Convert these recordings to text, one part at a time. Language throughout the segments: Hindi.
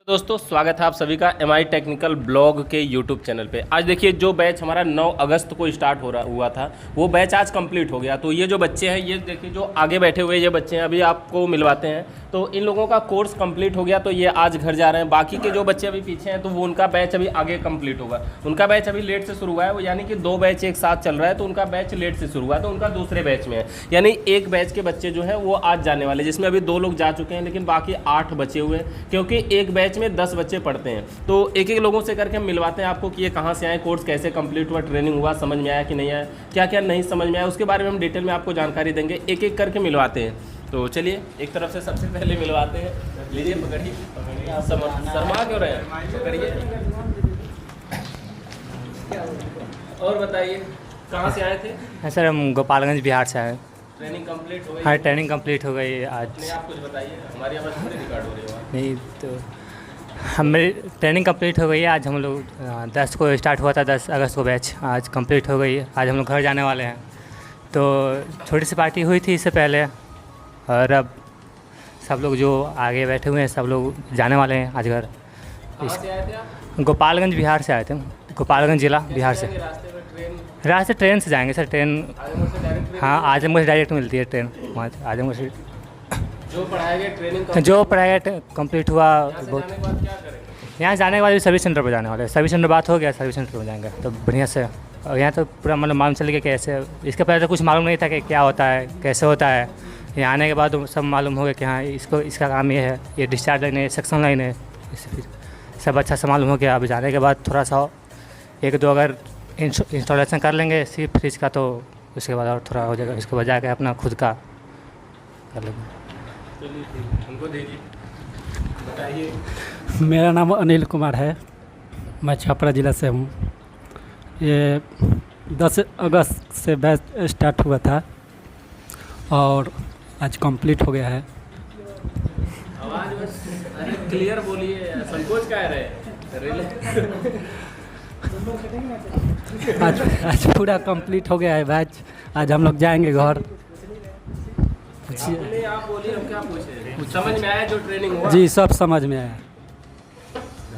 दोस्तों स्वागत है आप सभी का MI टेक्निकल ब्लॉग के यूट्यूब चैनल पे। आज देखिए जो बैच हमारा 9 अगस्त को स्टार्ट हुआ था वो बैच आज कंप्लीट हो गया। तो ये जो बच्चे हैं, ये देखिए जो आगे बैठे हुए ये बच्चे हैं, अभी आपको मिलवाते हैं। तो इन लोगों का कोर्स कंप्लीट हो गया, तो ये आज घर जा रहे हैं। बाकी के जो बच्चे अभी पीछे हैं तो वो उनका बैच अभी आगे कंप्लीट होगा। उनका बैच अभी लेट से शुरू हुआ है, वो यानी कि 2 बैच एक साथ चल रहा है, तो उनका बैच लेट से शुरू हुआ है, तो उनका दूसरे बैच में है। यानी एक बैच के बच्चे जो है वो आज जाने वाले, जिसमें अभी 2 लोग जा चुके हैं, लेकिन बाकी 8 बचे हुए हैं, क्योंकि एक बैच में 10 बच्चे पढ़ते हैं। तो एक एक लोगों से करके मिलवाते हैं आपको कि ये कहाँ से आए, कोर्स कैसे कंप्लीट हुआ, ट्रेनिंग हुआ, समझ में आया कि नहीं आया, क्या क्या नहीं समझ में आया, उसके बारे में हम डिटेल में आपको जानकारी देंगे। एक एक करके मिलवाते हैं। तो चलिए एक तरफ से सबसे पहले मिलवाते हैं। लीजिए, पकड़िए। शर्मा क्यों रहे हैं, पकड़िए। और बताइए कहाँ से आए थे? हाँ सर, हम गोपालगंज बिहार से आए। ट्रेनिंग कंप्लीट हो गई? हाँ, ट्रेनिंग कंप्लीट हो गई आज। नहीं, आप कुछ बताइए, हमारी आवाज़ थोड़ी रिकॉर्ड हो रही है। नहीं तो हमारी ट्रेनिंग कंप्लीट हो गई है। आज हम लोग 10 को स्टार्ट हुआ था, 10 अगस्त को बैच आज कंप्लीट हो गई है। आज हम लोग घर जाने वाले हैं। तो छोटी सी पार्टी हुई थी इससे पहले, और अब सब लोग जो आगे बैठे हुए हैं सब लोग जाने वाले हैं आज घर। कहाँ से आए थे आप? गोपालगंज बिहार से आए थे, गोपालगंज जिला बिहार से। रास्ते में ट्रेन रास्ते ट्रेन से जाएंगे सर। ट्रेन आजमगढ़ से डायरेक्ट ट्रेन? हाँ, आजमगढ़ से डायरेक्ट मिलती है ट्रेन वहाँ से, आजमगढ़ से। जो पढ़ाया गया ट्रेनिंग जो प्राइवेट कंप्लीट हुआ बहुत। जाने के बाद क्या करेंगे? यहाँ जाने के बाद भी सर्विस सेंटर पर जाने वाले हैं। सर्विस सेंटर बात हो गया, सर्विस सेंटर पर जाएंगे तो बढ़िया से। और यहाँ तो पूरा मतलब मालूम चल गया कैसे। इसके पहले तो कुछ मालूम नहीं था कि क्या होता है, कैसे होता है। यहाँ आने के बाद सब मालूम हो गया कि हाँ इसका काम ये है, ये डिस्चार्ज लाइन है, सेक्शन लाइन है, सब अच्छा से मालूम हो गया। अब जाने के बाद थोड़ा सा 1-2 अगर इंस्टॉलेशन कर लेंगे इसी फ्रिज का, तो उसके बाद और थोड़ा हो जाएगा। उसके बाद जाकर अपना खुद का कर लेंगे। उनको दीजिए, बताइए। मेरा नाम अनिल कुमार है, मैं छपरा ज़िला से हूँ। ये 10 अगस्त से बैच स्टार्ट हुआ था और आज कंप्लीट हो गया है। आवाज़ बस क्लियर बोलिए, संकोच क्या रहे? आज पूरा कंप्लीट हो गया है बैच। आज हम लोग जाएंगे घर। नहीं, आप बोलिए, हम क्या पूछे? समझ में आया जो ट्रेनिंग हुआ? जी, सब समझ में आया।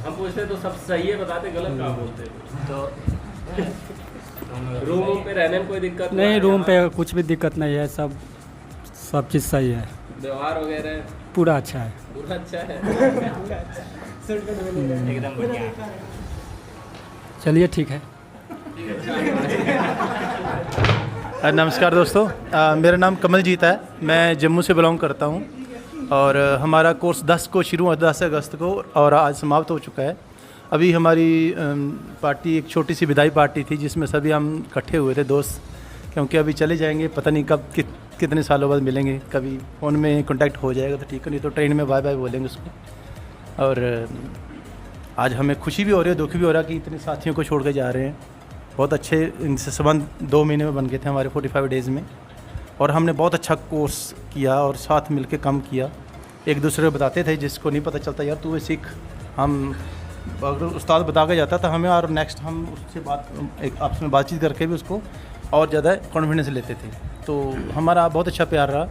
हम पूछते तो सब सही है बताते, गलत काम बोलते। तो रूम पे रहने में कोई दिक्कत नहीं, रूम पे कुछ भी दिक्कत नहीं है, सब चीज़ सही है। व्यवहार वगैरह पूरा अच्छा है। पूरा अच्छा है। एकदम बढ़िया। चलिए ठीक है। नमस्कार दोस्तों, मेरा नाम कमलजीत है। मैं जम्मू से बिलोंग करता हूं और हमारा कोर्स 10 को शुरू हुआ, 10 अगस्त को, और आज समाप्त हो चुका है। अभी हमारी पार्टी एक छोटी सी विदाई पार्टी थी जिसमें सभी हम इकट्ठे हुए थे दोस्त, क्योंकि अभी चले जाएंगे, पता नहीं कब कितने सालों बाद मिलेंगे। कभी फ़ोन में कांटेक्ट हो जाएगा तो ठीक है, नहीं तो ट्रेन में बाय बाय बोलेंगे उसको। और आज हमें खुशी भी हो रही है, दुख भी हो रहा है कि इतने साथियों को छोड़ के जा रहे हैं। बहुत अच्छे इनसे संबंध 2 महीने में बन गए थे हमारे 45 डेज़ में, और हमने बहुत अच्छा कोर्स किया और साथ मिलके काम किया। एक दूसरे को बताते थे, जिसको नहीं पता चलता यार तू ये सीख, हम अगर उस्ताद बता के जाता था हमें, और नेक्स्ट हम उससे एक आपस में बातचीत करके भी उसको और ज़्यादा कॉन्फिडेंस लेते थे। तो हमारा बहुत अच्छा प्यार रहा,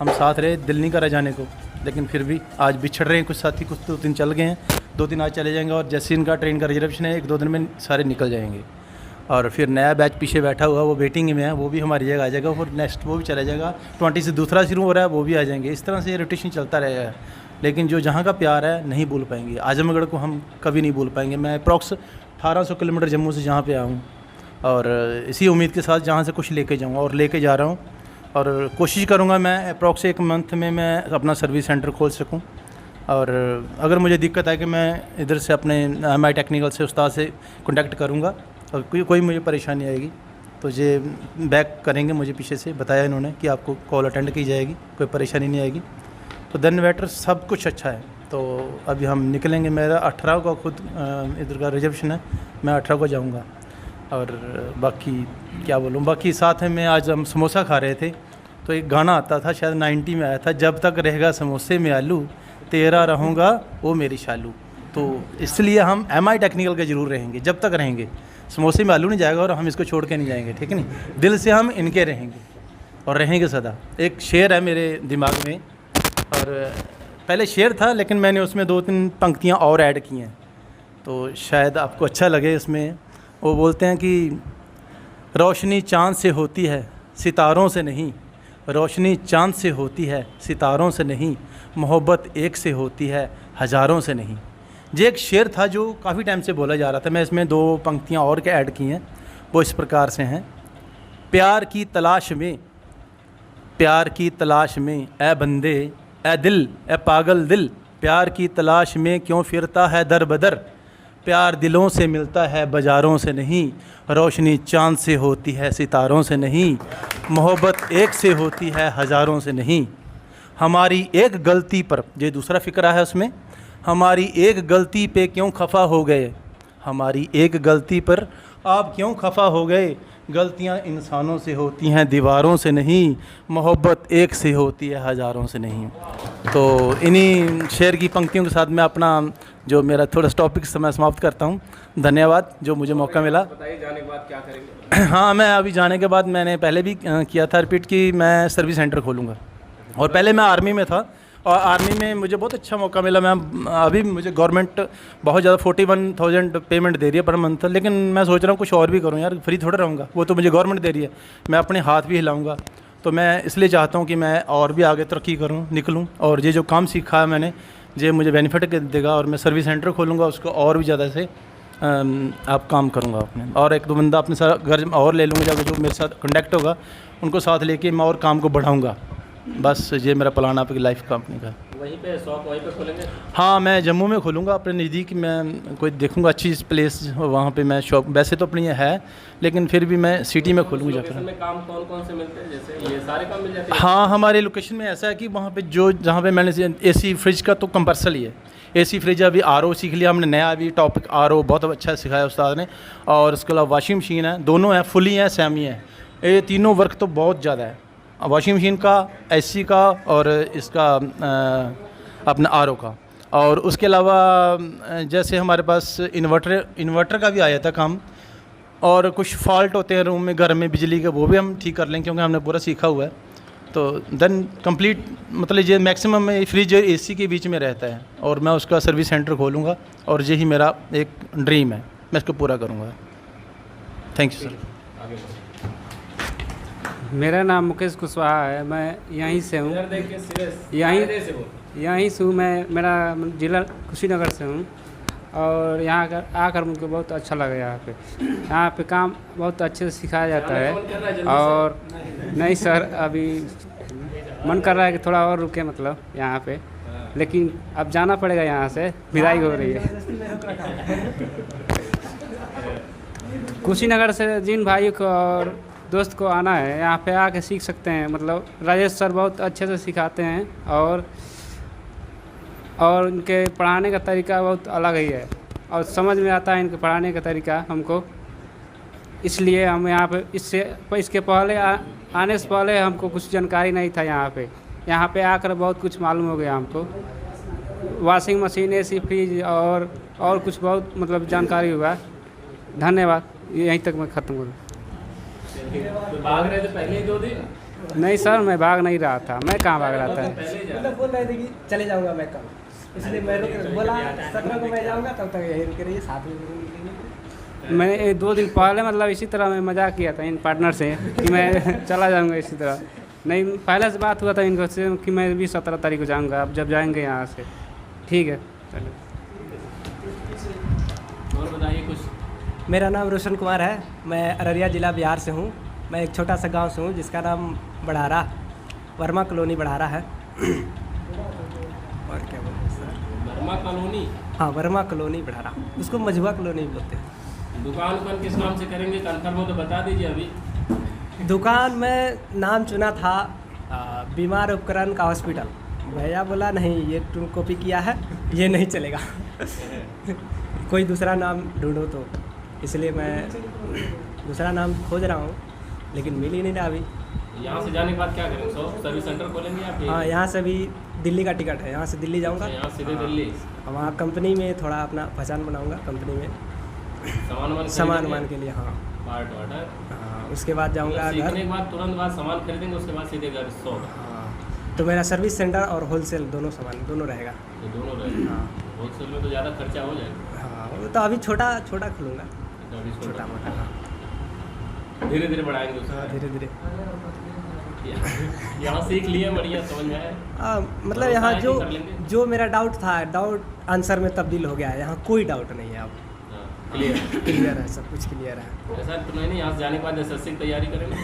हम साथ रहे, दिल नहीं करा जाने को, लेकिन फिर भी आज बिछड़ रहे हैं कुछ साथी। कुछ 2 दिन चल गए हैं, 2 दिन आज चले जाएंगे, और जैसे इनका ट्रेन का रिजर्वेशन है 1-2 दिन में सारे निकल जाएंगे। और फिर नया बैच पीछे बैठा हुआ, वो वेटिंग में है, वो भी हमारी जगह आ जाएगा। फिर नेक्स्ट वो भी चला जाएगा, 20 से दूसरा शुरू हो रहा है, वो भी आ जाएंगे। इस तरह से रोटेशन चलता रहेगा। लेकिन जो जहाँ का प्यार है नहीं भूल पाएंगे। आजमगढ़ को हम कभी नहीं भूल पाएंगे। मैं अप्रॉक्स 1800 किलोमीटर जम्मू से जहाँ पे आया हूँ, और इसी उम्मीद के साथ जहाँ से कुछ लेके जाऊँगा और लेके जा रहा हूँ। और कोशिश करूँगा मैं अप्रॉक्स 1 मंथ में मैं अपना सर्विस सेंटर खोल सकूँ। और अगर मुझे दिक्कत आए कि मैं इधर से अपने MI टेक्निकल से उस्ताद से कॉन्टैक्ट करूँगा, और कोई मुझे परेशानी आएगी तो ये बैक करेंगे। मुझे पीछे से बताया इन्होंने कि आपको कॉल अटेंड की जाएगी, कोई परेशानी नहीं आएगी। तो देन बेटर, सब कुछ अच्छा है। तो अभी हम निकलेंगे। मेरा 18 को खुद इधर का रिजर्वेशन है, मैं 18 को जाऊंगा। और बाकी क्या बोलूँ, बाकी साथ में आज हम समोसा खा रहे थे, तो एक गाना आता था, शायद 90 में आया था, जब तक रहेगा समोसे में आलू, तेरा रहूँगा वो मेरी शालू। तो इसलिए हम MI टेक्निकल के ज़रूर रहेंगे, जब तक रहेंगे। समोसे में आलू नहीं जाएगा और हम इसको छोड़ के नहीं जाएंगे, ठीक है नहीं। दिल से हम इनके रहेंगे और रहेंगे सदा। एक शेर है मेरे दिमाग में, और पहले शेर था लेकिन मैंने उसमें 2-3 पंक्तियाँ और ऐड की हैं, तो शायद आपको अच्छा लगे। इसमें वो बोलते हैं कि रोशनी चाँद से होती है सितारों से नहीं, रोशनी चाँद से होती है सितारों से नहीं, मोहब्बत एक से होती है हज़ारों से नहीं। ये एक शेर था जो काफ़ी टाइम से बोला जा रहा था। मैं इसमें 2 पंक्तियाँ और के ऐड की हैं, वो इस प्रकार से हैं। प्यार की तलाश में, प्यार की तलाश में ए बंदे ए दिल ए पागल दिल, प्यार की तलाश में क्यों फिरता है दर बदर, प्यार दिलों से मिलता है बाज़ारों से नहीं, रोशनी चाँद से होती है सितारों से नहीं, मोहब्बत एक से होती है हज़ारों से नहीं। हमारी एक गलती पर, ये दूसरा फ़िक्रा है उसमें, हमारी एक गलती पे क्यों खफा हो गए, हमारी एक गलती पर आप क्यों खफा हो गए, गलतियाँ इंसानों से होती हैं दीवारों से नहीं, मोहब्बत एक से होती है हज़ारों से नहीं। तो इन्हीं शेर की पंक्तियों के साथ मैं अपना जो मेरा थोड़ा टॉपिक समय समाप्त करता हूँ। धन्यवाद जो मुझे मौका मिला। बताइए जाने के बाद क्या करेंगे? हाँ, मैं अभी जाने के बाद मैंने पहले भी किया था रिपीट कि मैं सर्विस सेंटर खोलूँगा, और पहले मैं आर्मी में था और आर्मी में मुझे बहुत अच्छा मौका मिला। मैं अभी मुझे गवर्नमेंट बहुत ज़्यादा 41,000 पेमेंट दे रही है पर मंथ, लेकिन मैं सोच रहा हूँ कुछ और भी करूँ यार, फ्री थोड़ा रहूँगा, वो तो मुझे गवर्नमेंट दे रही है, मैं अपने हाथ भी हिलाऊँगा। तो मैं इसलिए चाहता हूँ कि मैं और भी आगे तरक्की करूँ, निकलूँ, और ये जो काम सीखा है मैंने ये मुझे बेनिफिट देगा, और मैं सर्विस सेंटर खोलूँगा, उसको और भी ज़्यादा से आप काम करूँगा अपने, और 1-2 बंदा अपने साथ घर और ले लूँगा, जब जो मेरे साथ कॉन्टैक्ट होगा उनको साथ लेके मैं और काम को बढ़ाऊँगा। बस ये मेरा प्लान आपकी लाइफ कंपनी का। वहीं पे शॉप वहीं पे खोलेंगे? हाँ, मैं जम्मू में खोलूँगा अपने नज़दीक, मैं कोई देखूँगा अच्छी प्लेस, वहाँ पे मैं शॉप, वैसे तो अपनी है लेकिन फिर भी मैं सिटी में खोलूँगा जाकर। लोकेशन में काम कौन कौन से मिलते हैं, जैसे ये सारे काम मिल जाते हैं? हाँ, हमारे लोकेशन में ऐसा है कि वहाँ पे जो जहाँ पे मैंने एसी फ्रिज का तो कंपल्सरी है, एसी फ्रिज, अभी आरओ सीख लिया हमने नया, अभी टॉपिक आरओ बहुत अच्छा सिखाया उस्ताद ने, और उसके अलावा वॉशिंग मशीन है, दोनों हैं, फुली हैं, सेमी है, ये तीनों वर्क तो बहुत ज़्यादा है, वॉशिंग मशीन का, एसी का, और इसका अपना आरओ का। और उसके अलावा जैसे हमारे पास इन्वर्टर का भी आया था काम, और कुछ फॉल्ट होते हैं रूम में, घर में बिजली के, वो भी हम ठीक कर लें क्योंकि हमने पूरा सीखा हुआ है। तो देन कंप्लीट मतलब ये मैक्सिमम में फ्रिज और एसी के बीच में रहता है, और मैं उसका सर्विस सेंटर खोलूँगा, और यही मेरा एक ड्रीम है, मैं इसको पूरा करूँगा। Thank you sir. मेरा नाम मुकेश कुशवाहा है, मैं यहीं से हूँ, यहीं से हूँ मैं, मेरा ज़िला कुशीनगर से हूँ, और यहाँ आकर मुझको बहुत अच्छा लगा। यहाँ पे काम बहुत अच्छे से सिखाया जाता है, और नहीं सर अभी मन कर रहा है कि थोड़ा और रुके मतलब यहाँ पे, लेकिन अब जाना पड़ेगा, यहाँ से विदाई हो रही है। कुशीनगर से जिन भाइयों को और दोस्त को आना है, यहाँ पे आके सीख सकते हैं। मतलब राजेश सर बहुत अच्छे से सिखाते हैं, और उनके पढ़ाने का तरीका बहुत अलग ही है, और समझ में आता है इनके पढ़ाने का तरीका हमको। इसलिए हम यहाँ पे इसके पहले आने से पहले हमको कुछ जानकारी नहीं था। यहाँ पे आकर बहुत कुछ मालूम हो गया हमको, वॉशिंग मशीन, एसी, फ्रिज और कुछ बहुत मतलब जानकारी हुआ। धन्यवाद, यहीं तक मैं ख़त्म करूँ। तो भाग रहे थे पहले ही 2 दिन? नहीं सर, मैं भाग नहीं रहा था, मैं कहाँ भाग रहा था। मतलब बोल रहे थे कि चले जाऊंगा मैं कल, इसलिए मैं बोला 17 को मैं जाऊंगा, तब तक यही रुके रहिए, साथ में। मैंने 2 दिन पहले मतलब इसी तरह मैं मजाक किया था इन पार्टनर से कि मैं चला जाऊंगा इसी तरह। नहीं, पहले से बात हुआ था इनको से कि मैं भी 17 तारीख को जाऊंगा, अब जब जाएंगे यहाँ से। ठीक है, चलो। और बताइए कुछ। मेरा नाम रोशन कुमार है, मैं अररिया ज़िला बिहार से हूँ। मैं एक छोटा सा गांव से हूँ जिसका नाम बढ़ारा, वर्मा कॉलोनी बढ़ारा है। और क्या बोलते हैं सर? वर्मा कॉलोनी? हाँ, वर्मा कॉलोनी बढ़ारा, उसको मझुआ कॉलोनी बोलते हैं। दुकान किस नाम से करेंगे, कंफर्म हो तो बता दीजिए अभी। दुकान में नाम चुना था बीमार उपकरण का हॉस्पिटल। भैया बोला नहीं, ये तुम कॉपी किया है, ये नहीं चलेगा। कोई दूसरा नाम ढूंढो, तो इसलिए मैं दूसरा नाम खोज रहा हूँ, लेकिन मिल ही नहीं रहा अभी। यहाँ से जाने के बाद क्या करेंगे? सर्विस सेंटर खोलेंगे आप? हाँ, यहाँ से भी दिल्ली का टिकट है, यहाँ से दिल्ली जाऊँगा। यहाँ सीधे दिल्ली? वहाँ कंपनी में थोड़ा अपना पहचान बनाऊँगा, कंपनी में सामान के लिए। हाँ, पार्ट वार्ट। हाँ, उसके बाद जाऊँगा घर। सीखने के बाद तुरंत बाद सामान खरीदेंगे, उसके बाद सीधे घर शॉप? हाँ, तो मेरा सर्विस सेंटर और होलसेल दोनों सामान दोनों रहेगा। तो दोनों रहेगा। होलसेल में तो ज़्यादा खर्चा हो जाएगा। हाँ, वो तो अभी छोटा छोटा खुलूँगा, अभी छोटा मोटा। हाँ, धीरे धीरे बढ़ाएंगे उसको। धीरे धीरे। यहाँ सीख लिए, बढ़िया समझ में आया। मतलब यहाँ भरोसा है कि कर लेंगे? जो मेरा डाउट था, डाउट आंसर में तब्दील हो गया है। यहाँ कोई डाउट नहीं है अब, क्लियर क्लियर है, सब कुछ क्लियर है। ऐसा तो नहीं यहाँ से जाने के बाद एसएससी की तैयारी करेंगे।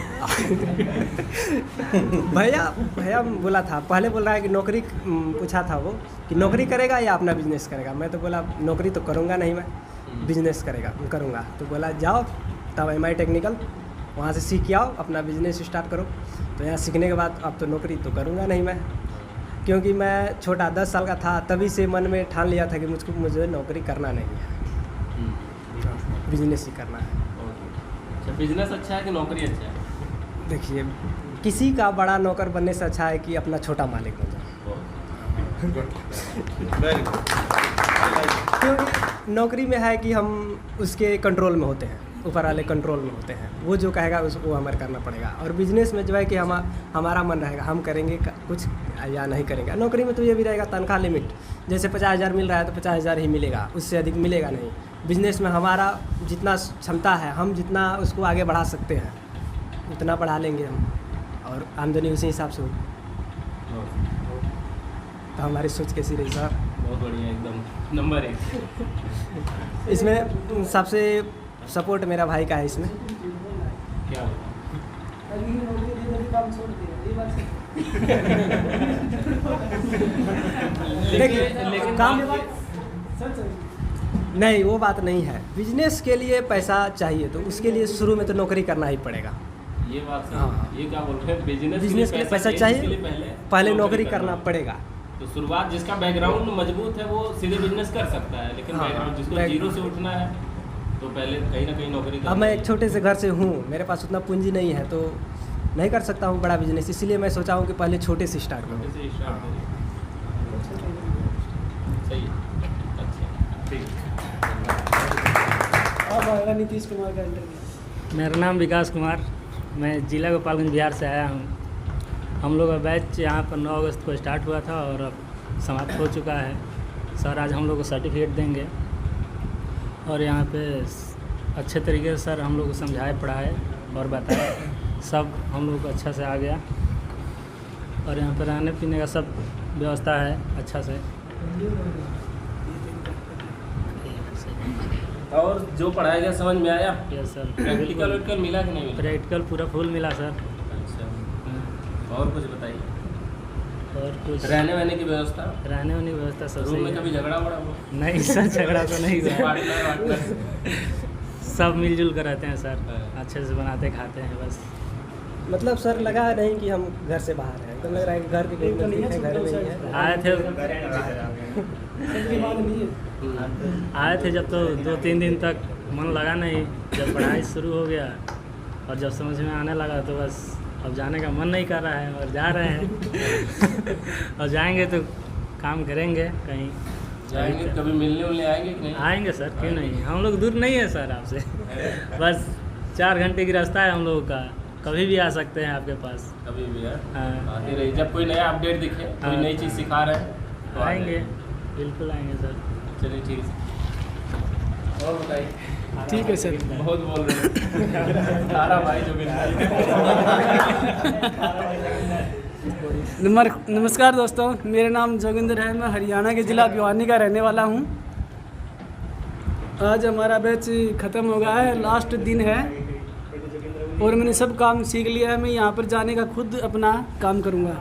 भैया बोला था, पहले बोल रहा है कि नौकरी, पूछा था वो कि नौकरी करेगा या अपना बिजनेस करेगा। मैं तो बोला नौकरी तो करूँगा नहीं, मैं बिजनेस करूँगा। तो बोला जाओ तब MI टेक्निकल वहाँ से सीख के आओ, अपना बिजनेस स्टार्ट करो। तो यहाँ सीखने के बाद अब तो नौकरी तो करूँगा नहीं मैं, क्योंकि मैं छोटा 10 साल का था तभी से मन में ठान लिया था कि मुझे नौकरी करना नहीं है, बिजनेस ही करना है। अच्छा, बिजनेस अच्छा है कि नौकरी अच्छा है? देखिए, किसी का बड़ा नौकर बनने से अच्छा है कि अपना छोटा मालिक बन जाए। क्योंकि नौकरी में है कि हम उसके कंट्रोल में होते हैं, ऊपर वाले कंट्रोल में होते हैं, वो जो कहेगा उसको हमें करना पड़ेगा। और बिजनेस में जो है कि हमारा मन रहेगा, हम करेंगे कुछ या नहीं करेंगे। नौकरी में तो ये भी रहेगा तनख्वाह लिमिट, जैसे 50,000 मिल रहा है तो 50,000 ही मिलेगा, उससे अधिक मिलेगा नहीं। बिजनेस में हमारा जितना क्षमता है, हम जितना उसको आगे बढ़ा सकते हैं उतना बढ़ा लेंगे हम, और आमदनी उसी हिसाब से होगी। तो हमारी सोच कैसी रही सर? बहुत बढ़िया, एकदम नंबर 1। इसमें सबसे सपोर्ट मेरा भाई का है इसमें। क्या देखिए काम नहीं, वो बात नहीं है। बिजनेस के लिए पैसा चाहिए तो उसके लिए शुरू में तो नौकरी करना ही पड़ेगा। ये बात सही। हाँ। ये क्या बोल रहे हैं, बिजनेस के लिए पैसा चाहिए, इसके लिए पहले नौकरी करना पड़ेगा। तो शुरुआत, जिसका बैकग्राउंड मजबूत है वो सीधे बिजनेस कर सकता है, लेकिन हाँ, बैकग्राउंड जिसको बैकग्राउंड। जीरो से उठना है तो पहले कहीं ना कहीं नौकरी अब मैं एक छोटे से घर से हूँ, मेरे पास उतना पूंजी नहीं है तो नहीं कर सकता हूँ बड़ा बिजनेस। इसलिए मैं सोचा हूँ कि पहले छोटे से स्टार्ट करूँ। से स्टार्ट करिए। सही है, अच्छा, ठीक। अब नीतीश कुमार का इंटरव्यू। मेरा नाम विकास कुमार, मैं जिला गोपालगंज बिहार से आया हूँ। हम लोग का बैच यहाँ पर 9 अगस्त को स्टार्ट हुआ था और अब समाप्त हो चुका है। सर आज हम लोग को सर्टिफिकेट देंगे और यहाँ पे अच्छे तरीके से सर हम लोग को समझाए, पढ़ाए और बताए, सब हम लोग को अच्छा से आ गया। और यहाँ पर रहने पीने का सब व्यवस्था है अच्छा से। और जो पढ़ाया गया समझ में आया? Yes sir. प्रैक्टिकल वैक्टिकल मिला कि नहीं मिला? प्रैक्टिकल पूरा फुल मिला सर। अच्छा, और कुछ बताइए। और कुछ रहने वहने की व्यवस्था, रहने वाली व्यवस्था सब रूम सही में है। कभी झगड़ा वगड़ा हुआ? नहीं सर, झगड़ा तो नहीं हुआ। पार्टनर वार्टनर सब मिलजुल कर रहते हैं सर, हाँ। अच्छे से बनाते खाते हैं बस। मतलब सर लगा नहीं कि हम घर से बाहर हैं, तो लग रहा है कि घर के कोई नज़दीक है, घर में ही है। आए थे जब तो 2-3 दिन तक मन लगा नहीं, जब पढ़ाई शुरू हो गया और जब समझ में आने लगा तो बस अब जाने का मन नहीं कर रहा है और जा रहे हैं। और जाएंगे तो काम करेंगे कहीं जाएंगे, कभी मिलने उलने आएंगे कि नहीं? आएंगे सर, क्यों नहीं। हम लोग दूर नहीं है सर आपसे, बस 4 घंटे की रास्ता है हम लोगों का, कभी भी आ सकते हैं आपके पास। कभी भी यार हाँ। आते रहिए, जब कोई नया अपडेट दिखे, कोई हाँ। नई चीज़ सिखा रहे हैं तो आएंगे, बिल्कुल आएंगे सर। चलिए ठीक है। और बताइए। ठीक है सर। बहुत बोल रहे हैं। तारा भाई जो नमस्कार दोस्तों, मेरा नाम जोगिंदर है। मैं हरियाणा के ज़िला भिवानी का रहने वाला हूँ। आज हमारा बैच ख़त्म हो गया है, लास्ट दिन है और मैंने सब काम सीख लिया है। मैं यहाँ पर जाने का खुद अपना काम करूँगा।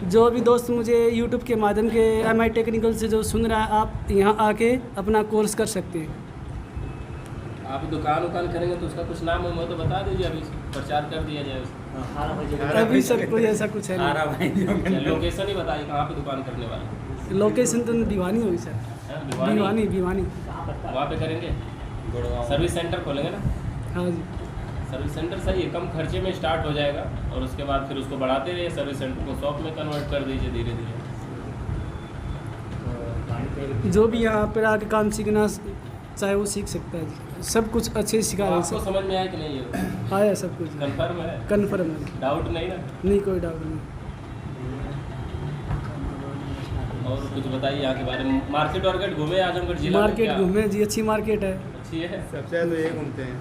जो भी दोस्त मुझे YouTube के माध्यम के MI टेक्निकल से जो सुन रहा है, आप यहाँ आके अपना कोर्स कर सकते हैं। आप दुकान उकान करेंगे तो उसका कुछ नाम हो तो बता दीजिए, अभी प्रचार कर दिया जाए उसका। अभी सर कोई ऐसा कुछ है नहीं। लोकेशन ही बताइए कहाँ पे दुकान करने वाले? लोकेशन तो भिवानी होगी सर। हैं? भिवानी। वहाँ पे करेंगे, सर्विस सेंटर खोलेंगे ना? हाँ जी। सर्विस सेंटर सही है, कम खर्चे में स्टार्ट हो जाएगा और उसके बाद फिर उसको बढ़ाते रहिए। सर्विस सेंटर को शॉप में कन्वर्ट कर दीजिए धीरे धीरे। जो भी यहाँ पर आके काम सीखना चाहे वो सीख सकता है। सब कुछ अच्छे से सिखा रहे हैं आपको सर। समझ में आया कि नहीं? ये आया सब कुछ, कंफर्म है? कन्फर्म है, डाउट नहीं ना? नहीं कोई डाउट नहीं। और कुछ बताइए यहाँ के बारे में। मार्केट वार्केट घूमे आजमगढ़ जिला में मार्केट क्या? घूमे जी, अच्छी मार्केट है। अच्छी है। सबसे ज़्यादा ये घूमते हैं।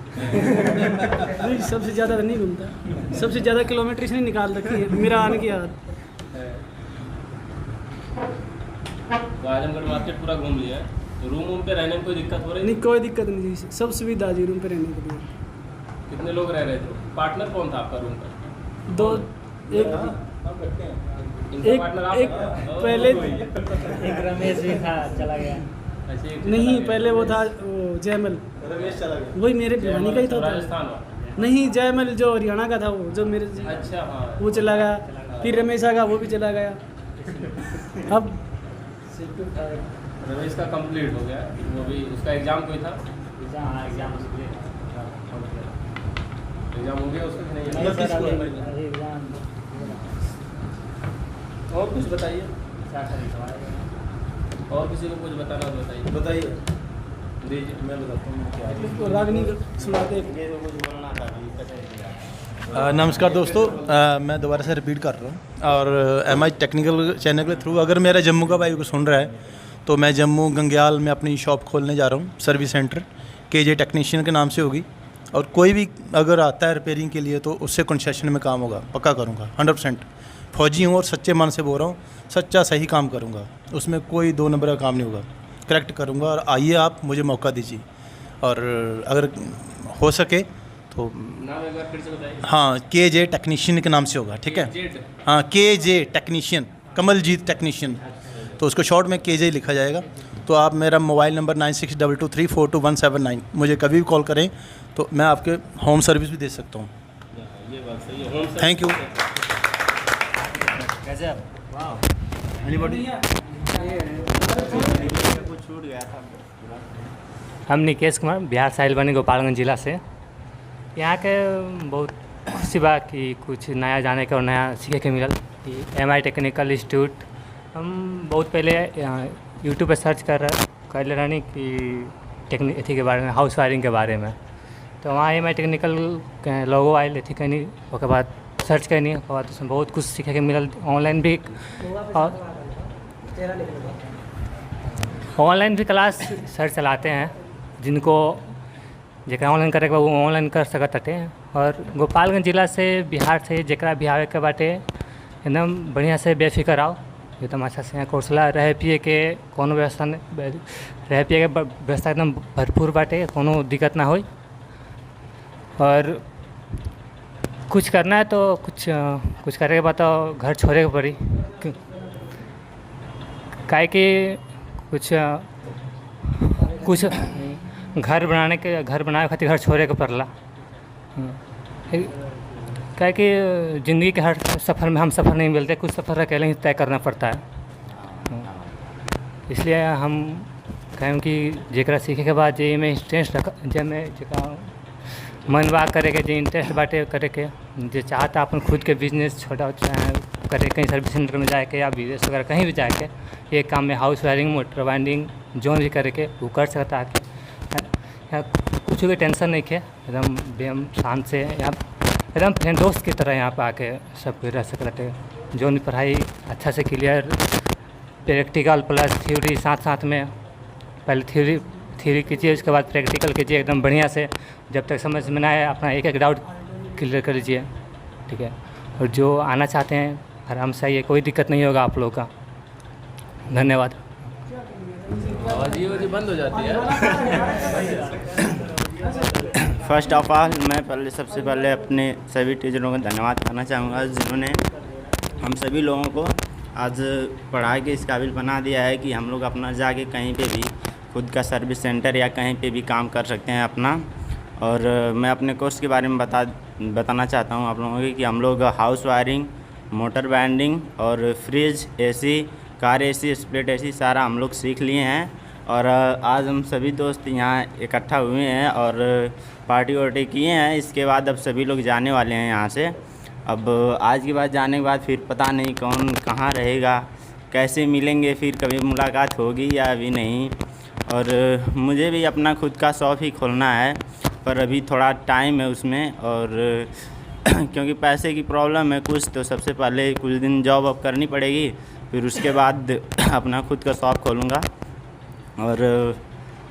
नहीं, सबसे ज़्यादा नहीं घूमता, सबसे ज़्यादा किलोमीटर इसने निकाल रखी है मेरा आने की याद। तो आजमगढ़ मार्केट पूरा घूम लिया है। तो रूम पे रहने में कोई दिक्कत हो रही नहीं, कोई दिक्कत नहीं जी, सब सुविधा जी रूम पे रहने के लिए। कितने लोग रह रहे थे? पार्टनर कौन था आपका रूम पर? दो, एक इनका पार्टनर आप एक पहले एक रमेश भी था, चला गया। ऐसे एक नहीं, पहले वो था वो जयमल, रमेश चला गया। वही मेरे भिवानी का ही तो था। राजस्थान वाला। नहीं, जयमल जो हरियाणा का था, वो जो मेरे अच्छा हाँ। वो चला गया। फिर रमेश आगा, वो भी चला गया। अब रमेश का कंप्लीट हो गया, वो भी उसका एग्जाम कोई था? एग्जाम हो गया उसका कि नहीं? और कुछ बताइए। और किसी को कुछ बताना हो बताइए। बताइए। दीजिए। मैं बताता हूँ क्या है। उसको रागनी सुनाते। नमस्कार दोस्तों, मैं दोबारा से रिपीट कर रहा हूँ। और MI टेक्निकल चैनल के थ्रू अगर मेरा जम्मू का भाई को सुन रहा है तो मैं जम्मू गंग्याल में अपनी शॉप खोलने जा रहा हूँ, सर्विस सेंटर KJ टेक्नीशियन के नाम से होगी। और कोई भी अगर आता है रिपेयरिंग के लिए तो उससे कंसेशन में काम होगा, पक्का करूँगा 100%। फौजी हूँ और सच्चे मन से बोल रहा हूँ, सच्चा सही काम करूँगा, उसमें कोई 2 नंबर का काम नहीं होगा, करेक्ट करूँगा। और आइए आप मुझे मौका दीजिए, और अगर हो सके तो नाम एक बार फिर से बताइए। हाँ, KJ टेक्नीशियन के नाम से होगा, ठीक है। जेड। हाँ, KJ टेक्नीशियन, कमलजीत टेक्नीशियन, तो उसको शॉर्ट में KJ लिखा जाएगा। तो आप मेरा मोबाइल नंबर 9622342179, मुझे कभी भी कॉल करें तो मैं आपके होम सर्विस भी दे सकता हूँ। ये बात सही है। Home thank you. हम निकेश कुमार, बिहार साहिल बनी, गोपालगंज जिला से। यहाँ के बहुत खुशी बा कि कुछ नया जाने के और नया सीखे के मिलल कि MI टेक्निकल इंस्टीट्यूट। हम बहुत पहले यूट्यूब पे सर्च कर रहनी कि अथी के बारे में, हाउस वायरिंग के बारे में। तो वहाँ MI टेक्निकल के लोगो आयल अथी कैनी, उसके बाद सर्च कैनी, उसके बाद उसमें बहुत कुछ सीखे के मिलल। ऑनलाइन भी ऑनलाइन भी क्लास सर चलाते हैं, जिनको जरा ऑनलाइन करे के वो ऑनलाइन कर सकत हटे। और गोपालगंज जिला से, बिहार से जरा भी आवे के बाटे एकदम बढ़िया से बेफिक्र आओ, एकदम अच्छा से। यहाँ कोर्सला रहे पिए के कोनो व्यवस्था रहे पिए के व्यवस्था एकदम भरपूर बाटे, कोनो दिक्कत ना हो। और कुछ करना है तो कुछ करे के बाद तो घर छोड़े के पड़ी, काहे कि कुछ घर बनाए खातिर घर छोड़े के पड़ला। काहे कि ज़िंदगी के हर सफ़र में हम सफ़र नहीं मिलते, कुछ सफ़र अकेले ही तय करना पड़ता है। इसलिए हम कहें कि जरा सीखे के बाद जे में इंटरेस्ट रख, जे में जरा मन बा करे के, जे इंटरेस्ट बाटे करे के, जे चाहता अपन खुद के बिजनेस छोटा करे, कहीं सर्विस सेंटर में जाके या विदेश वगैरह कहीं भी जाके ये काम में हाउस वायरिंग, मोटर वाइंडिंग जो भी करे के वो कर सकता है। कुछ भी टेंशन नहीं है, एकदम शांत से, या एकदम फ्रेंड दोस्त की तरह यहाँ पे आके सब कुछ रह सकते हैं। जो भी पढ़ाई अच्छा से क्लियर, प्रैक्टिकल प्लस थ्योरी साथ साथ में। पहले थ्योरी कीजिए, उसके बाद प्रैक्टिकल कीजिए एकदम बढ़िया से, जब तक समझ में ना आए अपना एक एक डाउट क्लियर कर लीजिए, ठीक है। और जो आना चाहते हैं आराम से आइए, कोई दिक्कत नहीं होगा आप लोगों का। धन्यवाद। आवाज़ ये बंद हो जाती है। फर्स्ट ऑफ ऑल मैं सबसे पहले अपने सभी टीचरों को धन्यवाद करना चाहूँगा, जिन्होंने हम सभी लोगों को आज पढ़ा के इस काबिल बना दिया है कि हम लोग अपना जाके कहीं पे भी खुद का सर्विस सेंटर या कहीं पे भी काम कर सकते हैं अपना। और मैं अपने कोर्स के बारे में बताना चाहता हूँ आप लोगों को कि हम लोग हाउस वायरिंग, मोटर वाइंडिंग और fridge, AC, car AC, split AC सारा हम लोग सीख लिए हैं। और आज हम सभी दोस्त यहाँ इकट्ठा हुए हैं और पार्टी वार्टी किए हैं। इसके बाद अब सभी लोग जाने वाले हैं यहाँ से। अब आज के बाद जाने के बाद फिर पता नहीं कौन कहाँ रहेगा, कैसे मिलेंगे, फिर कभी मुलाकात होगी या अभी नहीं। और मुझे भी अपना खुद का शॉप ही खोलना है, पर अभी थोड़ा टाइम है उसमें। और क्योंकि पैसे की प्रॉब्लम है कुछ, तो सबसे पहले कुछ दिन जॉब अब करनी पड़ेगी, फिर उसके बाद अपना खुद का शॉप खोलूँगा। और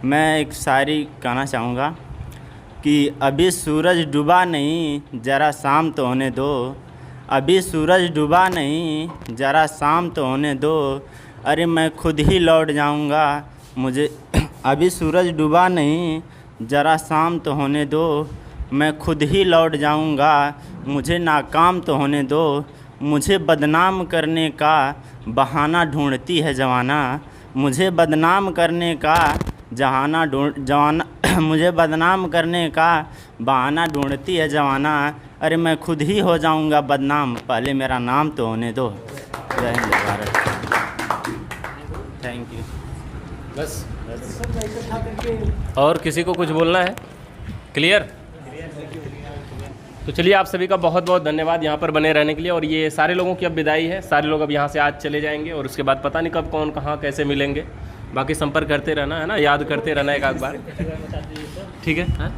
मैं एक शायरी कहना चाहूँगा कि अभी सूरज डूबा नहीं ज़रा शाम तो होने दो, अभी सूरज डूबा नहीं ज़रा शाम तो होने दो, अरे मैं खुद ही लौट जाऊँगा मुझे अभी सूरज डूबा नहीं ज़रा शाम तो होने दो, मैं खुद ही लौट जाऊँगा मुझे नाकाम तो होने दो, मुझे बदनाम करने का बहाना ढूंढती है जवाना, मुझे बदनाम करने का जवाना मुझे बदनाम करने का बहाना ढूंढती है जवाना, अरे मैं खुद ही हो जाऊंगा बदनाम पहले मेरा नाम तो होने दो। जय हिंद जय भारत। Thank you. बस और किसी को कुछ बोलना है? क्लियर? तो चलिए आप सभी का बहुत बहुत धन्यवाद यहाँ पर बने रहने के लिए। और ये सारे लोगों की अब विदाई है, सारे लोग अब यहाँ से आज चले जाएंगे और उसके बाद पता नहीं कब कौन कहाँ कैसे मिलेंगे। बाकी संपर्क करते रहना है ना, याद करते रहना एक आध बार, ठीक है? हाँ?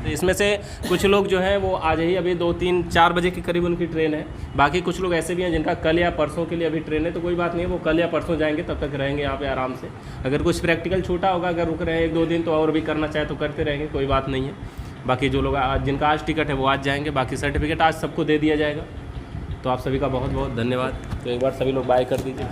तो इसमें से कुछ लोग जो हैं वो आज ही अभी 2, 3, 4 बजे के करीब उनकी ट्रेन है। बाकी कुछ लोग ऐसे भी हैं जिनका कल या परसों के लिए अभी ट्रेन है, तो कोई बात नहीं है, वो कल या परसों जाएंगे, तब तक रहेंगे यहाँ पे आराम से। अगर कुछ प्रैक्टिकल छूटा होगा, अगर रुक रहे हैं 1-2 दिन, तो और भी करना चाहे तो करते रहेंगे, कोई बात नहीं है। बाकी जो लोग आज जिनका आज टिकट है वो आज जाएंगे, बाकी सर्टिफिकेट आज सबको दे दिया जाएगा। तो आप सभी का बहुत बहुत धन्यवाद। तो एक बार सभी लोग बाय कर दीजिए।